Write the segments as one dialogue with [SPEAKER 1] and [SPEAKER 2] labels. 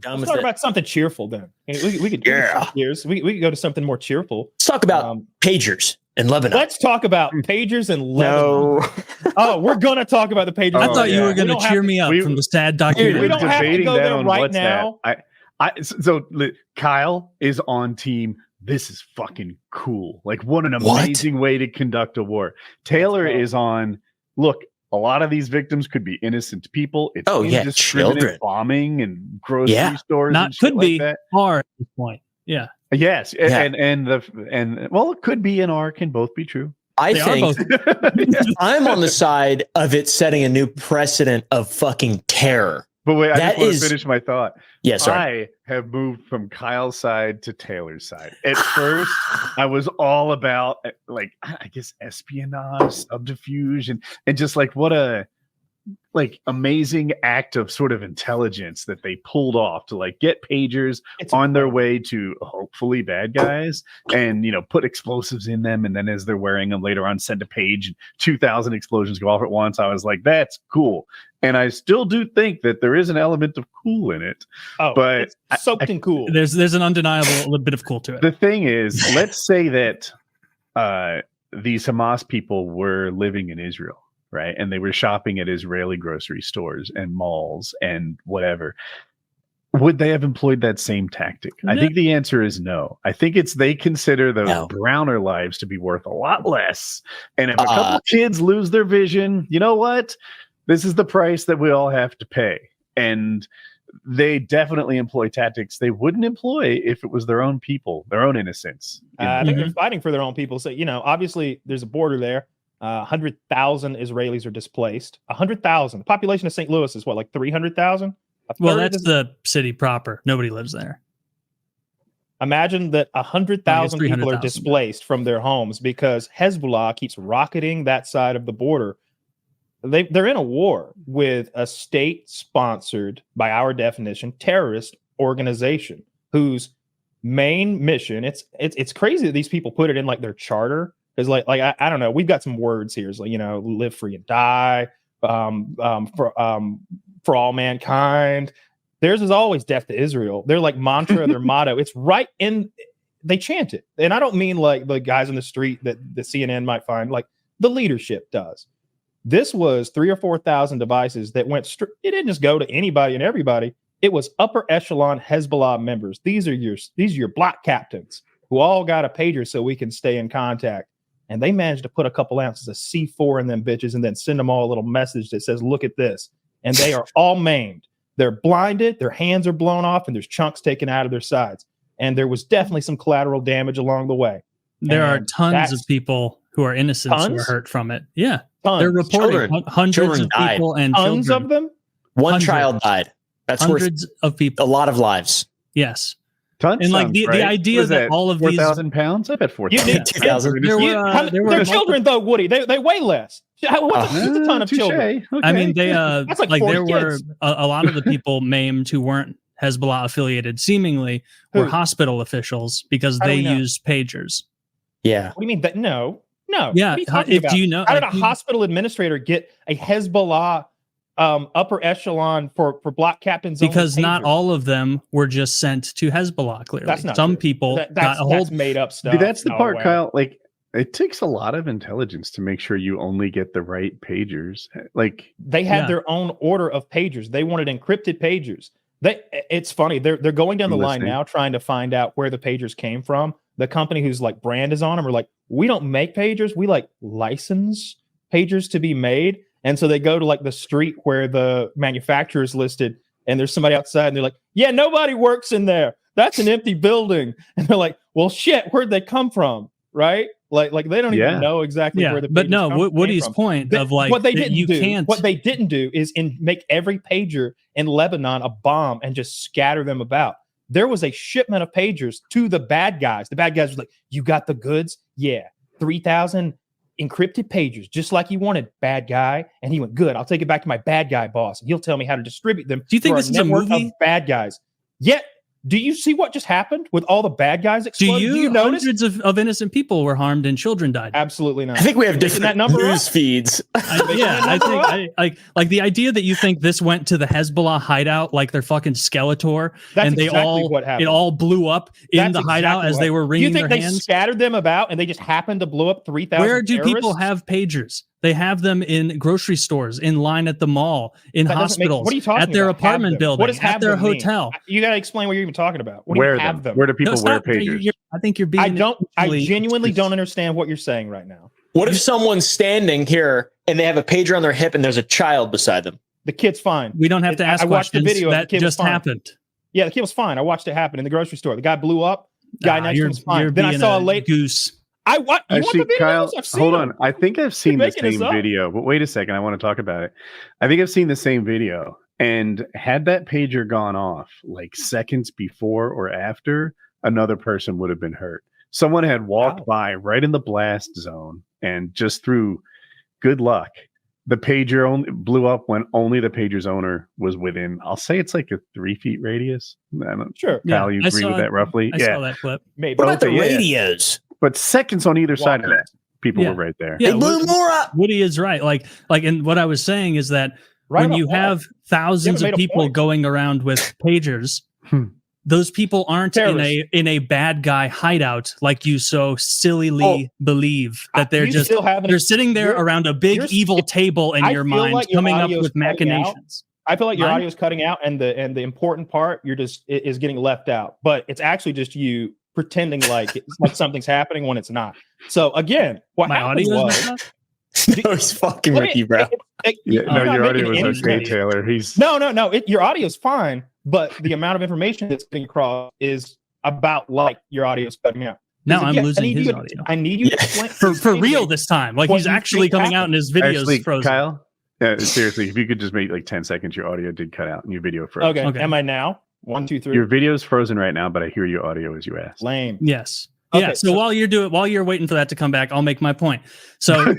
[SPEAKER 1] done
[SPEAKER 2] Let's
[SPEAKER 1] with
[SPEAKER 2] talk
[SPEAKER 1] it.
[SPEAKER 2] about something cheerful then. We could we could go to something more cheerful.
[SPEAKER 1] Let's talk about pagers in Lebanon.
[SPEAKER 2] Let's talk about pagers in Lebanon.
[SPEAKER 3] No.
[SPEAKER 2] Oh, we're gonna talk about the pagers.
[SPEAKER 4] I thought you were going to
[SPEAKER 2] don't have
[SPEAKER 4] cheer me up from the sad
[SPEAKER 2] We
[SPEAKER 4] documentary.
[SPEAKER 2] don't have to
[SPEAKER 3] debating
[SPEAKER 2] go
[SPEAKER 3] that
[SPEAKER 2] there
[SPEAKER 3] on
[SPEAKER 2] right
[SPEAKER 3] WhatsApp.
[SPEAKER 2] now.
[SPEAKER 3] So Kyle is on team. This is fucking cool. Like, what an amazing way to conduct a war. Taylor is on. Look, a lot of these victims could be innocent people. It's indiscriminate
[SPEAKER 1] children
[SPEAKER 3] bombing and grocery stores.
[SPEAKER 4] Not
[SPEAKER 3] and shit
[SPEAKER 4] could be
[SPEAKER 3] like that.
[SPEAKER 4] hard at this point. Yeah.
[SPEAKER 3] Yes, and well, it could be and R can both be true.
[SPEAKER 1] I
[SPEAKER 4] They
[SPEAKER 1] think
[SPEAKER 4] are both.
[SPEAKER 1] I'm on the side of it setting a new precedent of fucking terror.
[SPEAKER 3] But wait, I
[SPEAKER 1] That
[SPEAKER 3] just want
[SPEAKER 1] is-
[SPEAKER 3] to finish my thought.
[SPEAKER 1] Yeah, sorry.
[SPEAKER 3] I have moved from Kyle's side to Taylor's side. At first, I was all about like I guess espionage, subterfuge, and just like what a amazing act of sort of intelligence that they pulled off to like get pagers on their way to hopefully bad guys and put explosives in them, and then as they're wearing them later on send a page and 2,000 explosions go off at once. I was like, that's cool. And I still do think that there is an element of cool in it.
[SPEAKER 2] Oh,
[SPEAKER 3] but
[SPEAKER 2] it's soaked in cool.
[SPEAKER 4] There's an undeniable bit of cool to it.
[SPEAKER 3] The thing is, let's say that these Hamas people were living in Israel, right? And they were shopping at Israeli grocery stores and malls and whatever. Would they have employed that same tactic?
[SPEAKER 4] No.
[SPEAKER 3] I think the answer is no. I think they consider those browner lives to be worth a lot less. And if a couple kids lose their vision, you know what? This is the price that we all have to pay. And they definitely employ tactics they wouldn't employ if it was their own people, their own innocence.
[SPEAKER 2] I think they're fighting for their own people. So, obviously there's a border there. 100,000 Israelis are displaced. 100,000. The population of St. Louis is what, like 300,000?
[SPEAKER 4] Well, that's the city proper. Nobody lives there.
[SPEAKER 2] Imagine that 100,000 people are
[SPEAKER 4] 300,000.
[SPEAKER 2] displaced from their homes because Hezbollah keeps rocketing that side of the border. They're in a war with a state-sponsored, by our definition, terrorist organization whose main mission, it's crazy that these people put it in like their charter. Because like I don't know, we've got some words here. It's like, live free and die, for all mankind. Theirs is always death to Israel. They're like mantra, their motto. It's right in, they chant it. And I don't mean like the guys on the street that the CNN might find, like the leadership does. This was 3,000 or 4,000 devices that went straight. It didn't just go to anybody and everybody. It was upper echelon Hezbollah members. These are your block captains who all got a pager so we can stay in contact. And they managed to put a couple ounces of C4 in them bitches and then send them all a little message that says, look at this. And they are all maimed. They're blinded. Their hands are blown off and there's chunks taken out of their sides. And there was definitely some collateral damage along the way.
[SPEAKER 4] There are tons of people who are innocent who are hurt from it. Yeah.
[SPEAKER 2] Tons.
[SPEAKER 4] They're reporting hundreds of people and
[SPEAKER 2] tons
[SPEAKER 4] children.
[SPEAKER 2] of them.
[SPEAKER 1] One child died. That's
[SPEAKER 4] hundreds of people.
[SPEAKER 1] A lot of lives.
[SPEAKER 4] Yes.
[SPEAKER 3] Tons.
[SPEAKER 4] And like the idea that all of
[SPEAKER 3] 4,000 pounds. I bet 4,000.
[SPEAKER 1] 2,000.
[SPEAKER 2] They're children though, Woody. They weigh less. What's a ton of children?
[SPEAKER 3] Okay.
[SPEAKER 4] I mean, they
[SPEAKER 2] That's like
[SPEAKER 4] there
[SPEAKER 2] 40
[SPEAKER 4] were
[SPEAKER 2] kids.
[SPEAKER 4] a lot of the people maimed who weren't Hezbollah affiliated, seemingly were
[SPEAKER 2] Who?
[SPEAKER 4] hospital officials because
[SPEAKER 2] How do
[SPEAKER 4] they
[SPEAKER 2] we know?
[SPEAKER 4] used pagers.
[SPEAKER 1] Yeah.
[SPEAKER 2] What do you mean that? No.
[SPEAKER 4] Yeah.
[SPEAKER 2] What are you talking about?
[SPEAKER 4] Do you know?
[SPEAKER 2] How did a hospital administrator get a Hezbollah upper echelon for block captains?
[SPEAKER 4] Because not
[SPEAKER 2] pager?
[SPEAKER 4] all of them were just sent to Hezbollah. Clearly,
[SPEAKER 2] That's not
[SPEAKER 4] some
[SPEAKER 2] true.
[SPEAKER 4] people
[SPEAKER 2] That's
[SPEAKER 4] got a hold.
[SPEAKER 2] that's made up stuff.
[SPEAKER 3] Dude, that's the
[SPEAKER 2] No
[SPEAKER 3] part,
[SPEAKER 2] way.
[SPEAKER 3] Kyle. Like, it takes a lot of intelligence to make sure you only get the right pagers. Like,
[SPEAKER 2] They had
[SPEAKER 4] Yeah.
[SPEAKER 2] their own order of pagers. They wanted encrypted pagers. It's funny. They're going down the
[SPEAKER 3] I'm
[SPEAKER 2] line
[SPEAKER 3] listening.
[SPEAKER 2] now trying to find out where the pagers came from. The company whose like brand is on them are like, we don't make pagers. We like license pagers to be made. And so they go to like the street where the manufacturer is listed and there's somebody outside and they're like, yeah, nobody works in there. That's an empty building. And they're like, well, shit, where'd they come from? Right? Like they don't even know exactly where the
[SPEAKER 4] but
[SPEAKER 2] pagers
[SPEAKER 4] no,
[SPEAKER 2] came
[SPEAKER 4] Woody's
[SPEAKER 2] from.
[SPEAKER 4] point of like
[SPEAKER 2] what they
[SPEAKER 4] that
[SPEAKER 2] didn't
[SPEAKER 4] you
[SPEAKER 2] do,
[SPEAKER 4] can't.
[SPEAKER 2] what they didn't do is make every pager in Lebanon a bomb and just scatter them about. There was a shipment of pagers to the bad guys. The bad guys were like, you got the goods? Yeah. 3,000 encrypted pagers, just like you wanted, bad guy. And he went, good, I'll take it back to my bad guy boss. And he'll tell me how to distribute them.
[SPEAKER 4] Do you think
[SPEAKER 2] to our
[SPEAKER 4] this is a
[SPEAKER 2] network
[SPEAKER 4] movie?
[SPEAKER 2] of bad guys? Yet Do you see what just happened with all the bad guys
[SPEAKER 4] Do
[SPEAKER 2] exploding?
[SPEAKER 4] you
[SPEAKER 2] notice?
[SPEAKER 4] hundreds of innocent people were harmed and children died?
[SPEAKER 2] Absolutely not.
[SPEAKER 1] I think we have
[SPEAKER 2] Making that
[SPEAKER 1] different
[SPEAKER 2] number
[SPEAKER 1] news
[SPEAKER 2] up?
[SPEAKER 1] feeds.
[SPEAKER 4] I think the idea that you think this went to the Hezbollah hideout like they're fucking Skeletor,
[SPEAKER 2] That's
[SPEAKER 4] and they
[SPEAKER 2] exactly what happened.
[SPEAKER 4] it all blew up in
[SPEAKER 2] That's
[SPEAKER 4] the hideout
[SPEAKER 2] exactly
[SPEAKER 4] as
[SPEAKER 2] what
[SPEAKER 4] they were
[SPEAKER 2] happened.
[SPEAKER 4] wringing
[SPEAKER 2] You think
[SPEAKER 4] their
[SPEAKER 2] they
[SPEAKER 4] hands.
[SPEAKER 2] scattered them about and they just happened to blow up 3,000
[SPEAKER 4] Where do people
[SPEAKER 2] terrorists?
[SPEAKER 4] have pagers? They have them in grocery stores, in line at the mall, in
[SPEAKER 2] That doesn't make-
[SPEAKER 4] hospitals,
[SPEAKER 2] what are you talking
[SPEAKER 4] at their
[SPEAKER 2] about? Have
[SPEAKER 4] apartment
[SPEAKER 2] them.
[SPEAKER 4] building,
[SPEAKER 2] What does
[SPEAKER 4] at
[SPEAKER 2] have
[SPEAKER 4] their
[SPEAKER 2] them mean?
[SPEAKER 4] hotel.
[SPEAKER 2] You got to explain what you're even talking about. What do
[SPEAKER 3] Wear
[SPEAKER 2] you have them?
[SPEAKER 3] Where do people
[SPEAKER 4] No,
[SPEAKER 3] wear
[SPEAKER 4] stop.
[SPEAKER 3] pagers?
[SPEAKER 4] I think you're being.
[SPEAKER 2] I genuinely don't understand what you're saying right now.
[SPEAKER 1] What if someone's standing here and they have a pager on their hip and there's a child beside them?
[SPEAKER 2] The kid's fine.
[SPEAKER 4] We don't have to ask
[SPEAKER 2] I watched the
[SPEAKER 4] questions.
[SPEAKER 2] video.
[SPEAKER 4] That
[SPEAKER 2] The kid was
[SPEAKER 4] just
[SPEAKER 2] fine.
[SPEAKER 4] happened.
[SPEAKER 2] Yeah, the kid was fine. I watched it happen in the grocery store. The guy blew up. Guy next to him was fine. Then I
[SPEAKER 4] being
[SPEAKER 2] saw a late
[SPEAKER 4] goose.
[SPEAKER 2] You want
[SPEAKER 3] Actually,
[SPEAKER 2] the videos?
[SPEAKER 3] Kyle,
[SPEAKER 2] I've seen
[SPEAKER 3] hold
[SPEAKER 2] them.
[SPEAKER 3] on. I think I've seen the
[SPEAKER 2] making this
[SPEAKER 3] same
[SPEAKER 2] up.
[SPEAKER 3] video, but wait a second. I want to talk about it. I think I've seen the same video. And had that pager gone off like seconds before or after, another person would have been hurt. Someone had walked by right in the blast zone, and just through good luck, the pager only blew up when only the pager's owner was within, I'll say it's like a 3 feet radius. I don't,
[SPEAKER 2] Sure.
[SPEAKER 3] Kyle, you
[SPEAKER 4] I
[SPEAKER 3] agree
[SPEAKER 4] saw
[SPEAKER 3] with that roughly?
[SPEAKER 4] I saw that clip.
[SPEAKER 2] Maybe.
[SPEAKER 1] What about the
[SPEAKER 3] Okay, yeah.
[SPEAKER 1] radios?
[SPEAKER 3] But seconds on either side of that, people
[SPEAKER 4] Yeah.
[SPEAKER 3] were right there.
[SPEAKER 4] Yeah,
[SPEAKER 1] They blew more up.
[SPEAKER 4] Woody is right. Like, and what I was saying is that
[SPEAKER 2] Right
[SPEAKER 4] when
[SPEAKER 2] about
[SPEAKER 4] you
[SPEAKER 2] what?
[SPEAKER 4] have thousands
[SPEAKER 2] You
[SPEAKER 4] of
[SPEAKER 2] haven't made a
[SPEAKER 4] people
[SPEAKER 2] point.
[SPEAKER 4] going around with pagers, those people aren't
[SPEAKER 2] Terrorists.
[SPEAKER 4] in a bad guy hideout like you so sillily believe that they're
[SPEAKER 2] You
[SPEAKER 4] just
[SPEAKER 2] still haven't-
[SPEAKER 4] they're sitting there
[SPEAKER 2] you're-
[SPEAKER 4] around a big
[SPEAKER 2] you're-
[SPEAKER 4] evil table in
[SPEAKER 2] I
[SPEAKER 4] your
[SPEAKER 2] feel
[SPEAKER 4] mind,
[SPEAKER 2] like your
[SPEAKER 4] coming up
[SPEAKER 2] audio's
[SPEAKER 4] with
[SPEAKER 2] cutting out.
[SPEAKER 4] machinations.
[SPEAKER 2] I feel like your
[SPEAKER 4] Mine?
[SPEAKER 2] audio is cutting out, and the important part is getting left out. But it's actually just you pretending like like something's happening when it's not. So again, what
[SPEAKER 4] My
[SPEAKER 2] happened
[SPEAKER 4] audio
[SPEAKER 2] was
[SPEAKER 4] is messed up?
[SPEAKER 1] No, he's fucking
[SPEAKER 2] Let me-
[SPEAKER 1] Ricky, bro.
[SPEAKER 3] Yeah,
[SPEAKER 2] you're
[SPEAKER 3] no,
[SPEAKER 2] not
[SPEAKER 3] your
[SPEAKER 2] making
[SPEAKER 3] audio was
[SPEAKER 2] any
[SPEAKER 3] okay,
[SPEAKER 2] sense.
[SPEAKER 3] Taylor. He's
[SPEAKER 2] No. Your audio is fine, but the amount of information that's getting across is about like your audio is cutting out.
[SPEAKER 4] Now
[SPEAKER 2] 'Cause
[SPEAKER 4] I'm
[SPEAKER 2] again,
[SPEAKER 4] losing
[SPEAKER 2] I need
[SPEAKER 4] his
[SPEAKER 2] you to-
[SPEAKER 4] audio.
[SPEAKER 2] I need you to
[SPEAKER 1] Yeah.
[SPEAKER 2] explain
[SPEAKER 4] For real this time. Like
[SPEAKER 2] What
[SPEAKER 4] he's
[SPEAKER 2] you
[SPEAKER 4] actually
[SPEAKER 2] think
[SPEAKER 4] coming out and his videos
[SPEAKER 3] actually,
[SPEAKER 4] frozen.
[SPEAKER 3] Kyle. Seriously, if you could just make like 10 seconds, your audio did cut out and your video froze.
[SPEAKER 2] Okay.
[SPEAKER 4] Okay.
[SPEAKER 2] Am I now? 1, 2, 3.
[SPEAKER 3] Your video's frozen right now, but I hear your audio as you asked.
[SPEAKER 2] Lame.
[SPEAKER 4] Yes.
[SPEAKER 2] Okay,
[SPEAKER 4] Yeah. So,
[SPEAKER 2] so-
[SPEAKER 4] while you're waiting for that to come back, I'll make my point. So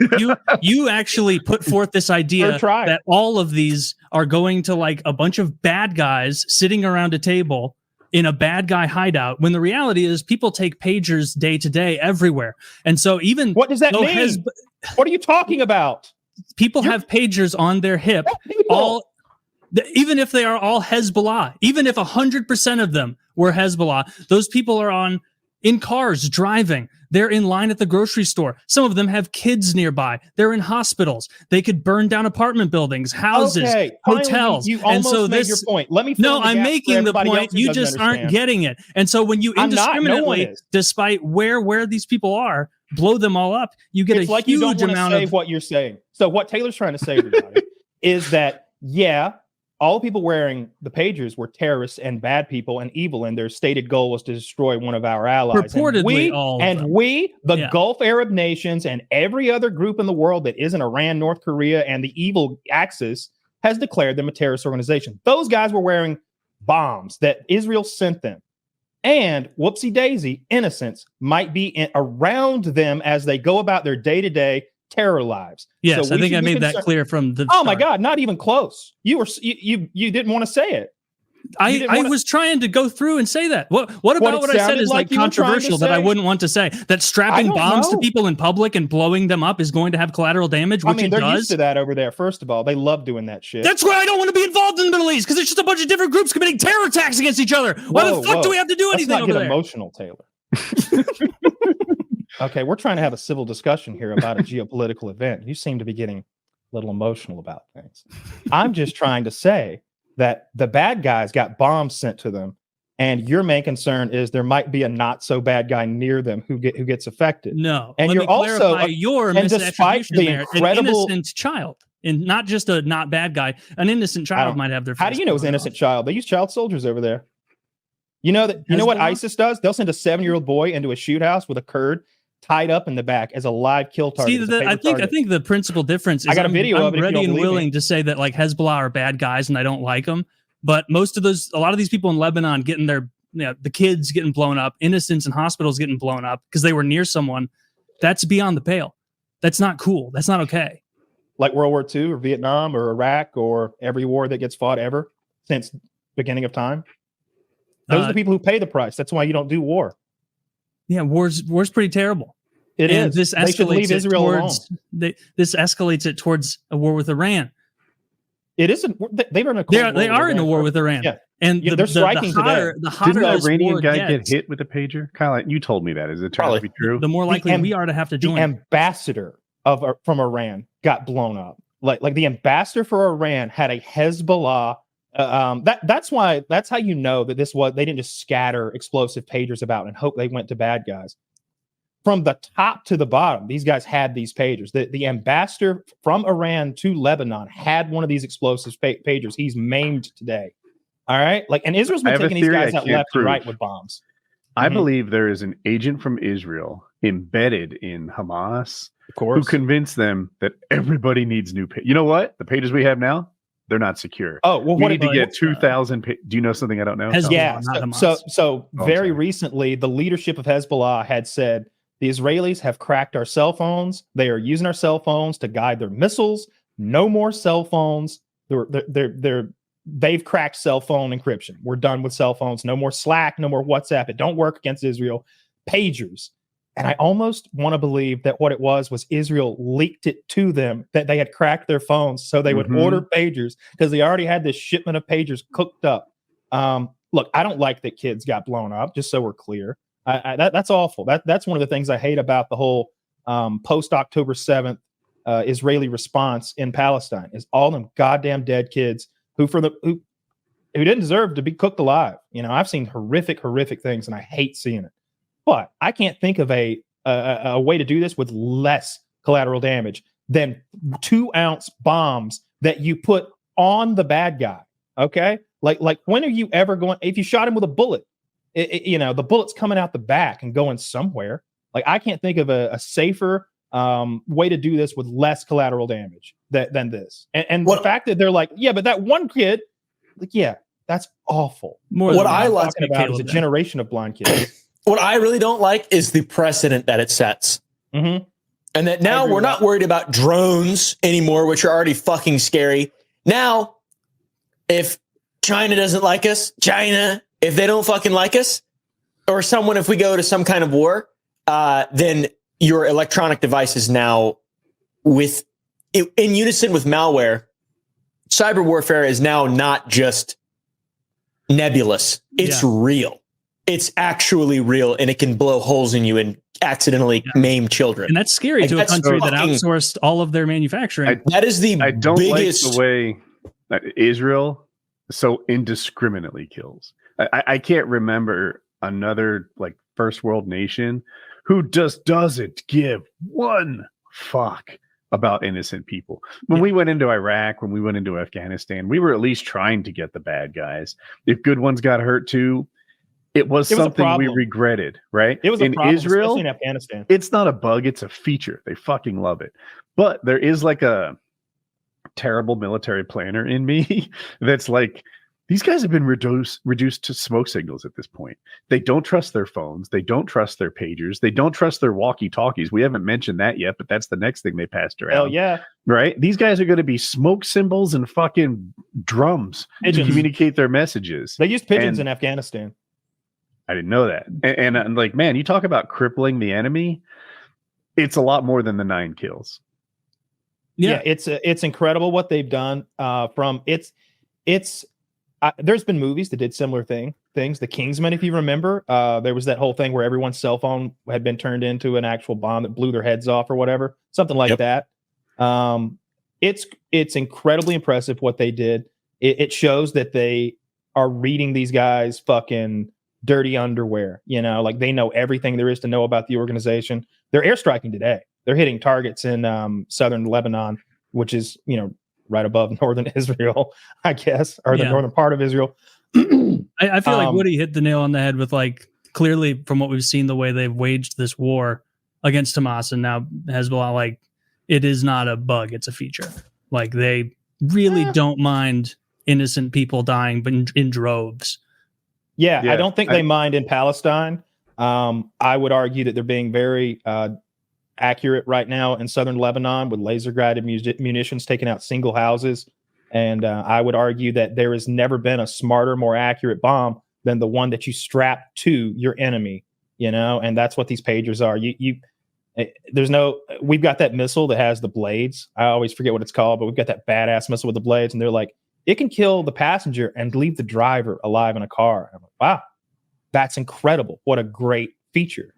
[SPEAKER 4] you actually put forth this idea
[SPEAKER 2] Fair try.
[SPEAKER 4] that all of these are going to like a bunch of bad guys sitting around a table in a bad guy hideout, when the reality is people take pagers day to day everywhere. And so even
[SPEAKER 2] What does that
[SPEAKER 4] though
[SPEAKER 2] mean? What are you talking about?
[SPEAKER 4] people have pagers on their hip, even if they are all Hezbollah, even if 100% of them were Hezbollah, those people are in cars driving. They're in line at the grocery store. Some of them have kids nearby. They're in hospitals. They could burn down apartment buildings, houses,
[SPEAKER 2] Okay, finally,
[SPEAKER 4] hotels.
[SPEAKER 2] You
[SPEAKER 4] and
[SPEAKER 2] almost
[SPEAKER 4] so
[SPEAKER 2] made your point. Let me. fill
[SPEAKER 4] No,
[SPEAKER 2] in the
[SPEAKER 4] I'm
[SPEAKER 2] gaps for
[SPEAKER 4] making the
[SPEAKER 2] everybody
[SPEAKER 4] point.
[SPEAKER 2] else who
[SPEAKER 4] You
[SPEAKER 2] doesn't
[SPEAKER 4] just aren't
[SPEAKER 2] understand.
[SPEAKER 4] getting it. And so when you
[SPEAKER 2] I'm not. No one
[SPEAKER 4] indiscriminately,
[SPEAKER 2] is.
[SPEAKER 4] despite where these people are, blow them all up, you get
[SPEAKER 2] It's
[SPEAKER 4] a
[SPEAKER 2] like you don't
[SPEAKER 4] huge
[SPEAKER 2] want to
[SPEAKER 4] amount
[SPEAKER 2] say
[SPEAKER 4] of.
[SPEAKER 2] what you're saying. So what Taylor's trying to say, everybody, is that all people wearing the pagers were terrorists and bad people and evil, and their stated goal was to destroy one of our allies.
[SPEAKER 4] Purportedly, all of them.
[SPEAKER 2] The Gulf Arab nations, and every other group in the world that isn't Iran, North Korea, and the evil axis has declared them a terrorist organization. Those guys were wearing bombs that Israel sent them. And whoopsie daisy, innocents might be around them as they go about their day-to-day terror lives.
[SPEAKER 4] Yes,
[SPEAKER 2] So
[SPEAKER 4] I
[SPEAKER 2] we
[SPEAKER 4] think
[SPEAKER 2] should
[SPEAKER 4] I
[SPEAKER 2] be
[SPEAKER 4] made that
[SPEAKER 2] concerned-
[SPEAKER 4] clear from the
[SPEAKER 2] Oh my
[SPEAKER 4] start.
[SPEAKER 2] God, not even close. You didn't want to say it.
[SPEAKER 4] I was trying to go through and say that. What about
[SPEAKER 2] it
[SPEAKER 4] what I said
[SPEAKER 2] sounded
[SPEAKER 4] is like
[SPEAKER 2] like you were trying to
[SPEAKER 4] controversial that I
[SPEAKER 2] say?
[SPEAKER 4] wouldn't want to say? That strapping
[SPEAKER 2] don't
[SPEAKER 4] bombs to
[SPEAKER 2] know.
[SPEAKER 4] people in public and blowing them up is going to have collateral damage, which
[SPEAKER 2] I mean,
[SPEAKER 4] it
[SPEAKER 2] they're
[SPEAKER 4] does.
[SPEAKER 2] used to that over there. First of all, they love doing that shit.
[SPEAKER 4] That's why I don't want to be involved in the Middle East, because it's just a bunch of different groups committing terror attacks against each other. Why the fuck do we have to do
[SPEAKER 2] Let's
[SPEAKER 4] anything
[SPEAKER 2] not
[SPEAKER 4] over
[SPEAKER 2] get
[SPEAKER 4] there?
[SPEAKER 2] emotional, Taylor. Okay, we're trying to have a civil discussion here about a geopolitical event. You seem to be getting a little emotional about things. I'm just trying to say that the bad guys got bombs sent to them, and your main concern is there might be a not so bad guy near them who gets affected.
[SPEAKER 4] No,
[SPEAKER 2] And
[SPEAKER 4] let
[SPEAKER 2] you're
[SPEAKER 4] me
[SPEAKER 2] also
[SPEAKER 4] clarify your
[SPEAKER 2] and despite
[SPEAKER 4] misattribution
[SPEAKER 2] the
[SPEAKER 4] there,
[SPEAKER 2] incredible-
[SPEAKER 4] an innocent child, and not just a not bad guy. An innocent child might have their.
[SPEAKER 2] How do
[SPEAKER 4] face
[SPEAKER 2] you know it's an
[SPEAKER 4] blown
[SPEAKER 2] innocent
[SPEAKER 4] off.
[SPEAKER 2] child? They use child soldiers over there. You know that. You know what
[SPEAKER 4] Hezbollah?
[SPEAKER 2] ISIS does? They'll send a 7-year-old boy into a shoot house with a Kurd tied up in the back as a live kill target.
[SPEAKER 4] See,
[SPEAKER 2] as a paper
[SPEAKER 4] I
[SPEAKER 2] target.
[SPEAKER 4] think the principal difference is
[SPEAKER 2] I got a video
[SPEAKER 4] I'm
[SPEAKER 2] of it if you
[SPEAKER 4] ready
[SPEAKER 2] don't
[SPEAKER 4] and
[SPEAKER 2] believe me.
[SPEAKER 4] willing to say that like Hezbollah are bad guys and I don't like them. But a lot of these people in Lebanon getting the kids getting blown up, innocents in hospitals getting blown up because they were near someone. That's beyond the pale. That's not cool. That's not okay.
[SPEAKER 2] Like World War II or Vietnam or Iraq or every war that gets fought ever since beginning of time. Those are the people who pay the price. That's why you don't do war.
[SPEAKER 4] Yeah, war's pretty terrible.
[SPEAKER 2] It is.
[SPEAKER 4] This
[SPEAKER 2] They should leave
[SPEAKER 4] escalates it
[SPEAKER 2] Israel
[SPEAKER 4] towards this escalates it towards a war with Iran.
[SPEAKER 2] It isn't. They are in a
[SPEAKER 4] They are in a war with Iran.
[SPEAKER 2] Yeah.
[SPEAKER 4] And
[SPEAKER 2] they're striking today.
[SPEAKER 4] The hotter
[SPEAKER 3] Didn't the
[SPEAKER 4] this
[SPEAKER 3] Iranian
[SPEAKER 4] war
[SPEAKER 3] guy
[SPEAKER 4] gets,
[SPEAKER 3] get hit with a pager? Kyle, you told me that. Is it turned out to be true?
[SPEAKER 4] the more likely we are to have to
[SPEAKER 2] The
[SPEAKER 4] join.
[SPEAKER 2] ambassador from Iran got blown up. Like the ambassador for Iran had a Hezbollah. That's how you know that they didn't just scatter explosive pagers about and hope they went to bad guys. From the top to the bottom, these guys had these pagers. The ambassador from Iran to Lebanon had one of these explosive pagers. He's maimed today. All right, and Israel's been taking these guys out left and right with bombs.
[SPEAKER 3] I believe there is an agent from Israel embedded in Hamas,
[SPEAKER 2] Of course,
[SPEAKER 3] who convinced them that everybody needs new pages. You know what? The pages we have now, they're not secure.
[SPEAKER 2] Oh, well,
[SPEAKER 3] we need to get 2,000. Do you know something I don't know?
[SPEAKER 2] Yeah. So very recently, the leadership of Hezbollah had said the Israelis have cracked our cell phones. They are using our cell phones to guide their missiles. No more cell phones. They've cracked cell phone encryption. We're done with cell phones. No more Slack. No more WhatsApp. It don't work against Israel. Pagers. And I almost want to believe that what it was Israel leaked it to them that they had cracked their phones so they would order pagers because they already had this shipment of pagers cooked up. Look, I don't like that kids got blown up, just so we're clear. That's awful. That's one of the things I hate about the whole post-October 7th Israeli response in Palestine is all them goddamn dead kids who didn't deserve to be cooked alive. You know, I've seen horrific things and I hate seeing it. But I can't think of a way to do this with less collateral damage than 2-ounce bombs that you put on the bad guy. Okay, like when are you ever going? If you shot him with a bullet, the bullet's coming out the back and going somewhere. Like I can't think of a safer way to do this with less collateral damage than this. And the fact that they're like, yeah, but that one kid, like, yeah, that's awful.
[SPEAKER 1] What I like
[SPEAKER 2] about is a generation of blind kids.
[SPEAKER 1] What I really don't like is the precedent that it sets.
[SPEAKER 2] Mm-hmm.
[SPEAKER 1] And that now we're not worried about drones anymore, which are already fucking scary. Now, if China doesn't like us, if they don't fucking like us, or if we go to some kind of war, then your electronic devices now in unison with malware, cyber warfare is now not just nebulous. It's real. It's actually real, and it can blow holes in you and accidentally maim children.
[SPEAKER 4] And that's scary to a country that outsourced all of their manufacturing.
[SPEAKER 1] That is the
[SPEAKER 3] I don't
[SPEAKER 1] biggest
[SPEAKER 3] like the way that Israel so indiscriminately kills. I can't remember another first world nation who just doesn't give one fuck about innocent people. When we went into Iraq, when we went into Afghanistan, we were at least trying to get the bad guys. If good ones got hurt too, it was something we regretted, right?
[SPEAKER 2] It was
[SPEAKER 3] in
[SPEAKER 2] problem,
[SPEAKER 3] Israel,
[SPEAKER 2] especially in Afghanistan.
[SPEAKER 3] It's not a bug; it's a feature. They fucking love it. But there is a terrible military planner in me that's like, these guys have been reduced to smoke signals at this point. They don't trust their phones. They don't trust their pagers. They don't trust their walkie-talkies. We haven't mentioned that yet, but that's the next thing they passed around.
[SPEAKER 2] Hell yeah.
[SPEAKER 3] Right? These guys are going to be smoke symbols and fucking drums to communicate their messages.
[SPEAKER 2] They used pigeons in Afghanistan.
[SPEAKER 3] I didn't know that. And I'm like, man, you talk about crippling the enemy. It's a lot more than the 9 kills.
[SPEAKER 2] Yeah, it's incredible what they've done. There's been movies that did similar things. The Kingsman, if you remember, there was that whole thing where everyone's cell phone had been turned into an actual bomb that blew their heads off or whatever, something like that. It's incredibly impressive what they did. It shows that they are reading these guys fucking dirty underwear. They know everything there is to know about the organization. They're airstriking today. They're hitting targets in southern Lebanon, which is right above northern Israel, I guess, or the northern part of Israel.
[SPEAKER 4] I feel like Woody hit the nail on the head with clearly from what we've seen, the way they've waged this war against Hamas and now Hezbollah, it is not a bug, it's a feature. They really don't mind innocent people dying, but in droves.
[SPEAKER 2] Yeah, I don't think they mind in Palestine. I would argue that they're being very accurate right now in southern Lebanon with laser-guided munitions taking out single houses. And I would argue that there has never been a smarter, more accurate bomb than the one that you strap to your enemy, you know, and that's what these pagers are. We've got that missile that has the blades. I always forget what it's called, but we've got that badass missile with the blades, and they're like, it can kill the passenger and leave the driver alive in a car. And I'm like, wow, that's incredible. What a great feature.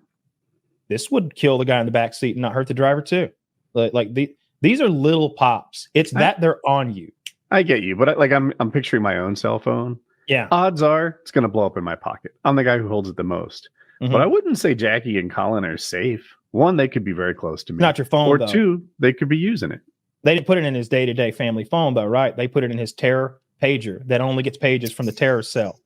[SPEAKER 2] This would kill the guy in the back seat and not hurt the driver too. These are little pops. It's that they're on you.
[SPEAKER 3] I get you, but I'm picturing my own cell phone.
[SPEAKER 2] Yeah.
[SPEAKER 3] Odds are it's going to blow up in my pocket. I'm the guy who holds it the most. But I wouldn't say Jackie and Colin are safe. One, they could be very close to me.
[SPEAKER 2] Not your phone,
[SPEAKER 3] or
[SPEAKER 2] though.
[SPEAKER 3] Two, they could be using it.
[SPEAKER 2] They didn't put it in his day-to-day family phone, though, right? They put it in his terror pager that only gets pages from the terror cell.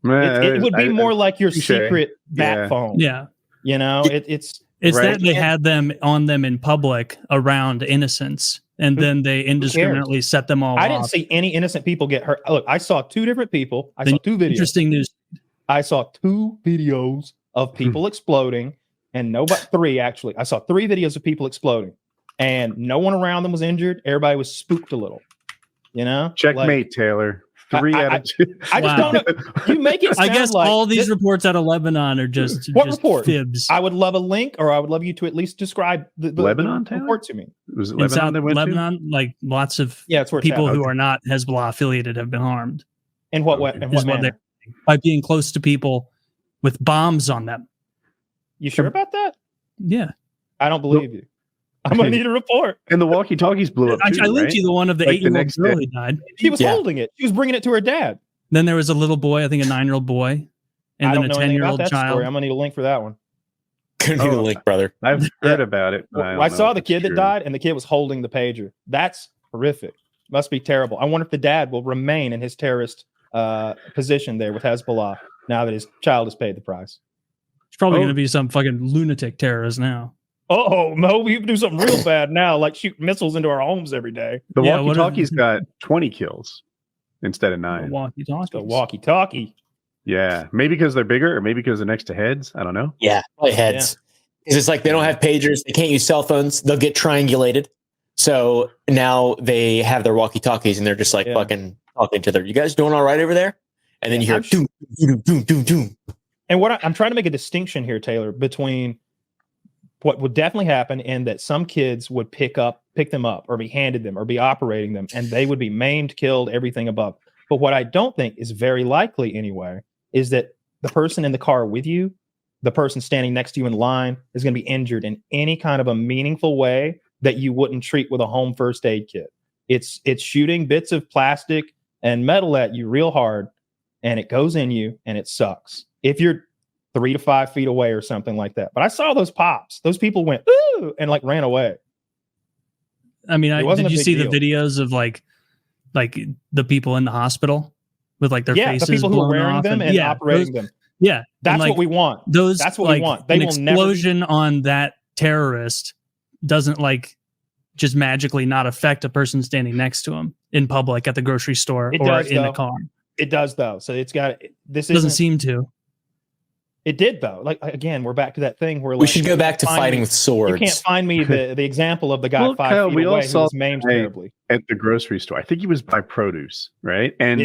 [SPEAKER 2] It would be more like your secret bat phone.
[SPEAKER 4] Yeah.
[SPEAKER 2] You know, it's
[SPEAKER 4] right? That they
[SPEAKER 2] and,
[SPEAKER 4] had them on them in public around innocents, and then they indiscriminately set them all off.
[SPEAKER 2] I didn't see any innocent people get hurt. Look, I saw two different people. I saw two videos.
[SPEAKER 4] Interesting news.
[SPEAKER 2] I saw 2 videos of people exploding, and three actually. I saw 3 videos of people exploding, and no one around them was injured. Everybody was spooked a little. You know,
[SPEAKER 3] checkmate, Taylor. 3 out of 2.
[SPEAKER 2] I just don't know. You make it sound
[SPEAKER 4] I guess
[SPEAKER 2] like
[SPEAKER 4] all these reports out of Lebanon are just
[SPEAKER 2] report?
[SPEAKER 4] fibs.
[SPEAKER 2] I would love a link, or I would love you to at least describe the
[SPEAKER 3] Lebanon
[SPEAKER 2] report to me.
[SPEAKER 3] Was it
[SPEAKER 4] in
[SPEAKER 3] Lebanon
[SPEAKER 4] South
[SPEAKER 3] they went
[SPEAKER 4] Lebanon,
[SPEAKER 3] to?
[SPEAKER 4] like lots of
[SPEAKER 2] it's where
[SPEAKER 4] people who
[SPEAKER 2] okay.
[SPEAKER 4] are not Hezbollah affiliated have been harmed.
[SPEAKER 2] In what way? In what manner?
[SPEAKER 4] By being close to people with bombs on them.
[SPEAKER 2] You sure about that?
[SPEAKER 4] Yeah.
[SPEAKER 2] I don't believe you. I'm gonna need a report.
[SPEAKER 3] And the walkie-talkies blew up too,
[SPEAKER 4] I linked
[SPEAKER 3] right?
[SPEAKER 4] you the one of the
[SPEAKER 3] Like the
[SPEAKER 4] 8-year-old
[SPEAKER 3] next
[SPEAKER 4] girl
[SPEAKER 3] day.
[SPEAKER 4] who died.
[SPEAKER 2] She was holding it. She was bringing it to her dad.
[SPEAKER 4] Then there was a little boy, I think a 9-year-old boy, and
[SPEAKER 2] I
[SPEAKER 4] then
[SPEAKER 2] don't
[SPEAKER 4] a
[SPEAKER 2] know anything
[SPEAKER 4] 10-year-old
[SPEAKER 2] about that
[SPEAKER 4] child.
[SPEAKER 2] story. I'm gonna need a link for that one.
[SPEAKER 1] Couldn't need a link, brother.
[SPEAKER 3] I've heard about it. But
[SPEAKER 2] I saw the kid that
[SPEAKER 3] true.
[SPEAKER 2] died, and the kid was holding the pager. That's horrific. Must be terrible. I wonder if the dad will remain in his terrorist position there with Hezbollah now that his child has paid the price.
[SPEAKER 4] It's probably going to be some fucking lunatic terrorist now.
[SPEAKER 2] Oh no, we can do something real bad now, like shoot missiles into our homes every day.
[SPEAKER 3] The
[SPEAKER 4] Yeah,
[SPEAKER 3] walkie-talkies got 20 kills instead of 9.
[SPEAKER 2] The walkie-talkie.
[SPEAKER 3] Yeah, maybe because they're bigger, or maybe because they're next to heads. I don't know.
[SPEAKER 1] Yeah, probably heads. Because it's like they don't have pagers, they can't use cell phones, they'll get triangulated. So now they have their walkie-talkies, and they're just like fucking talking to their. You guys doing all right over there? And then you hear doom, doom, doom, doom, doom.
[SPEAKER 2] And I'm trying to make a distinction here, Taylor, between what would definitely happen and that some kids would pick them up or be handed them or be operating them, and they would be maimed, killed, everything above. But what I don't think is very likely anyway is that the person in the car with you, the person standing next to you in line, is going to be injured in any kind of a meaningful way that you wouldn't treat with a home first aid kit. It's shooting bits of plastic and metal at you real hard, and it goes in you, and it sucks. If you're 3 to 5 feet away or something like that. But I saw those pops. Those people went, ooh, and like ran away.
[SPEAKER 4] I mean, did you see the videos of like the people in the hospital with like their faces?
[SPEAKER 2] The people who are
[SPEAKER 4] blown
[SPEAKER 2] wearing
[SPEAKER 4] off
[SPEAKER 2] them and operating them.
[SPEAKER 4] Yeah.
[SPEAKER 2] That's what we want. That's what we want.
[SPEAKER 4] An explosion on that terrorist doesn't like just magically not affect a person standing next to him in public at the grocery store or in the car.
[SPEAKER 2] It does though. So it's got this.
[SPEAKER 4] Doesn't seem to.
[SPEAKER 2] It did though. Like again, we're back to that thing where
[SPEAKER 1] we should go back to fighting with swords.
[SPEAKER 2] You can't find me the example of the guy 5
[SPEAKER 3] Kyle,
[SPEAKER 2] feet away who was maimed terribly
[SPEAKER 3] at the grocery store. I think he was by produce, right? And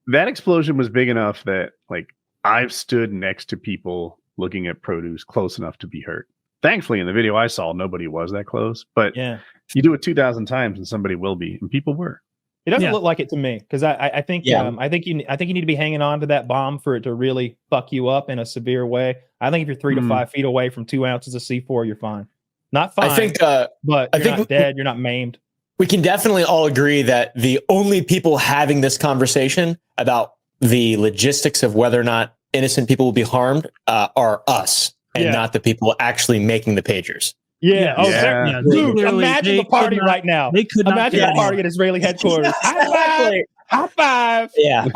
[SPEAKER 3] that explosion was big enough that like I've stood next to people looking at produce close enough to be hurt. Thankfully, in the video I saw, nobody was that close. But you do it 2,000 times, and somebody will be, and people were.
[SPEAKER 2] It doesn't look like it to me because I think I think you need to be hanging on to that bomb for it to really fuck you up in a severe way. I think if you're 3 to 5 feet away from 2 ounces of C4, you're fine. Not fine.
[SPEAKER 1] I think,
[SPEAKER 2] but you're not dead. You're not maimed.
[SPEAKER 1] We can definitely all agree that the only people having this conversation about the logistics of whether or not innocent people will be harmed are us, and not the people actually making the pagers.
[SPEAKER 2] Yeah. Dude, imagine the party right now.
[SPEAKER 4] They could
[SPEAKER 2] imagine the party at Israeli headquarters. High five.
[SPEAKER 1] Yeah.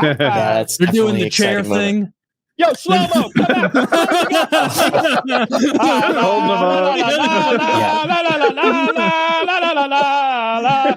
[SPEAKER 4] They're doing the chair thing.
[SPEAKER 2] Yo, slow-mo, come out. la la la.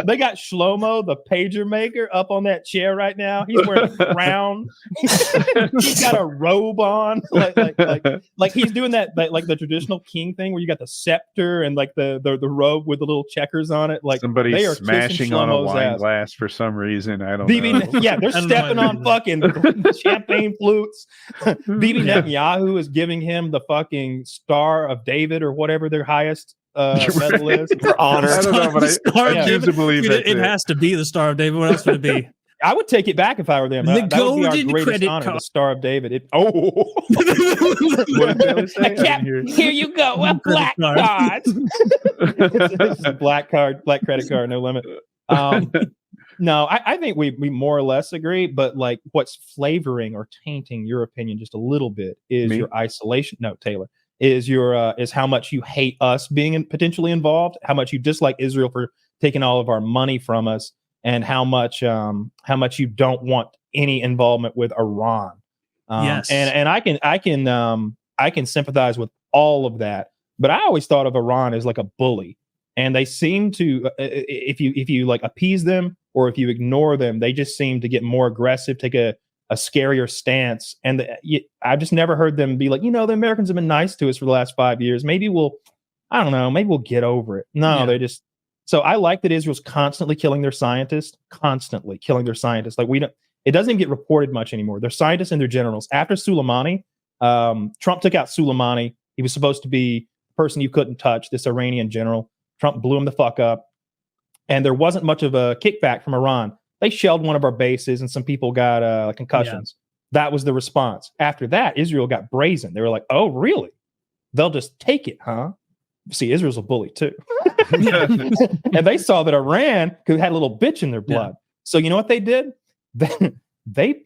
[SPEAKER 2] They got Shlomo, the pager maker, up on that chair right now. He's wearing a crown. He's got a robe on, like he's doing that, like the traditional king thing, where you got the scepter and like the robe with the little checkers on it. Like
[SPEAKER 3] somebody
[SPEAKER 2] they are
[SPEAKER 3] smashing on a
[SPEAKER 2] Shlomo's
[SPEAKER 3] wine
[SPEAKER 2] ass.
[SPEAKER 3] glass for some reason. I don't
[SPEAKER 2] Bibi,
[SPEAKER 3] know.
[SPEAKER 2] yeah, they're stepping on fucking champagne flutes. Bibi Netanyahu is giving him the fucking Star of David or whatever their highest medal is
[SPEAKER 1] For honor.
[SPEAKER 3] I don't know, but I
[SPEAKER 4] Yeah.
[SPEAKER 3] choose to believe
[SPEAKER 4] Dude,
[SPEAKER 3] that.
[SPEAKER 4] it has to be the Star of David. What else would it be?
[SPEAKER 2] I would take it back if I were them.
[SPEAKER 4] The
[SPEAKER 2] That would be our
[SPEAKER 4] golden
[SPEAKER 2] greatest
[SPEAKER 4] credit
[SPEAKER 2] honor,
[SPEAKER 4] card.
[SPEAKER 2] the Star of David.
[SPEAKER 3] What did Taylor say? I didn't hear.
[SPEAKER 2] Here you go, a black
[SPEAKER 4] card.
[SPEAKER 2] card. It's a black credit card, no limit. No, I think we more or less agree, but like what's flavoring or tainting your opinion just a little bit is
[SPEAKER 3] Me?
[SPEAKER 2] your isolation. No, Taylor, is your is how much you hate us being potentially involved, how much you dislike Israel for taking all of our money from us, and how much you don't want any involvement with Iran.
[SPEAKER 4] Yes.
[SPEAKER 2] And I can sympathize with all of that, but I always thought of Iran as like a bully, and they seem to if you like appease them or if you ignore them, they just seem to get more aggressive, take a scarier stance. And I've just never heard them be like, the Americans have been nice to us for the last 5 years. Maybe we'll get over it. No, they just. So I like that Israel's constantly killing their scientists. Like it doesn't get reported much anymore. Their scientists and their generals. After Soleimani, Trump took out Soleimani. He was supposed to be the person you couldn't touch, this Iranian general. Trump blew him the fuck up. And there wasn't much of a kickback from Iran. They shelled one of our bases and some people got concussions. Yeah. That was the response. After that, Israel got brazen. They were like, oh, really? They'll just take it, huh? See, Israel's a bully too. And they saw that Iran had a little bitch in their blood. Yeah. So you know what they did? They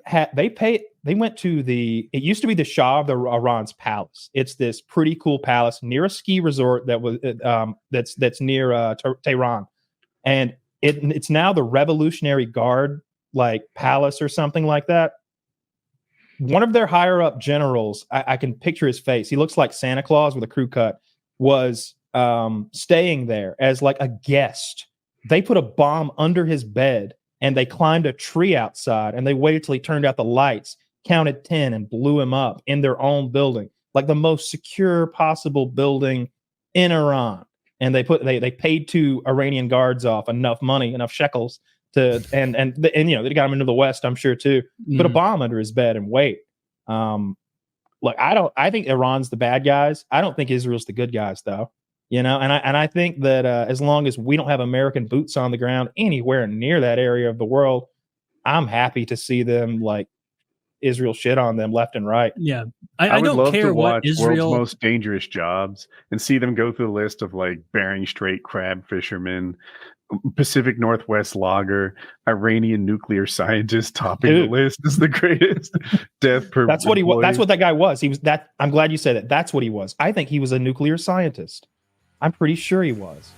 [SPEAKER 2] went to it used to be the Shah of Iran's palace. It's this pretty cool palace near a ski resort that was that's near Tehran. And it's now the Revolutionary Guard like palace or something like that. One of their higher up generals, I can picture his face. He looks like Santa Claus with a crew cut, was staying there as like a guest. They put a bomb under his bed and they climbed a tree outside and they waited till he turned out the lights, counted 10 and blew him up in their own building, like the most secure possible building in Iran. And they paid 2 Iranian guards off enough money, enough shekels to, and they got him into the West, I'm sure too. Put a bomb under his bed and wait. Look, I think Iran's the bad guys. I don't think Israel's the good guys though. And I think that as long as we don't have American boots on the ground anywhere near that area of the world, I'm happy to see them like Israel shit on them left and right.
[SPEAKER 4] Yeah.
[SPEAKER 3] I would
[SPEAKER 4] don't
[SPEAKER 3] love
[SPEAKER 4] care
[SPEAKER 3] to
[SPEAKER 4] what
[SPEAKER 3] watch
[SPEAKER 4] Israel.
[SPEAKER 3] World's Most Dangerous Jobs and see them go through the list of like Bering Strait crab fishermen, Pacific Northwest logger, Iranian nuclear scientist topping the list is the greatest death per.
[SPEAKER 2] That's what he was. That's what that guy was. He was that. I'm glad you said that. That's what he was. I think he was a nuclear scientist. I'm pretty sure he was.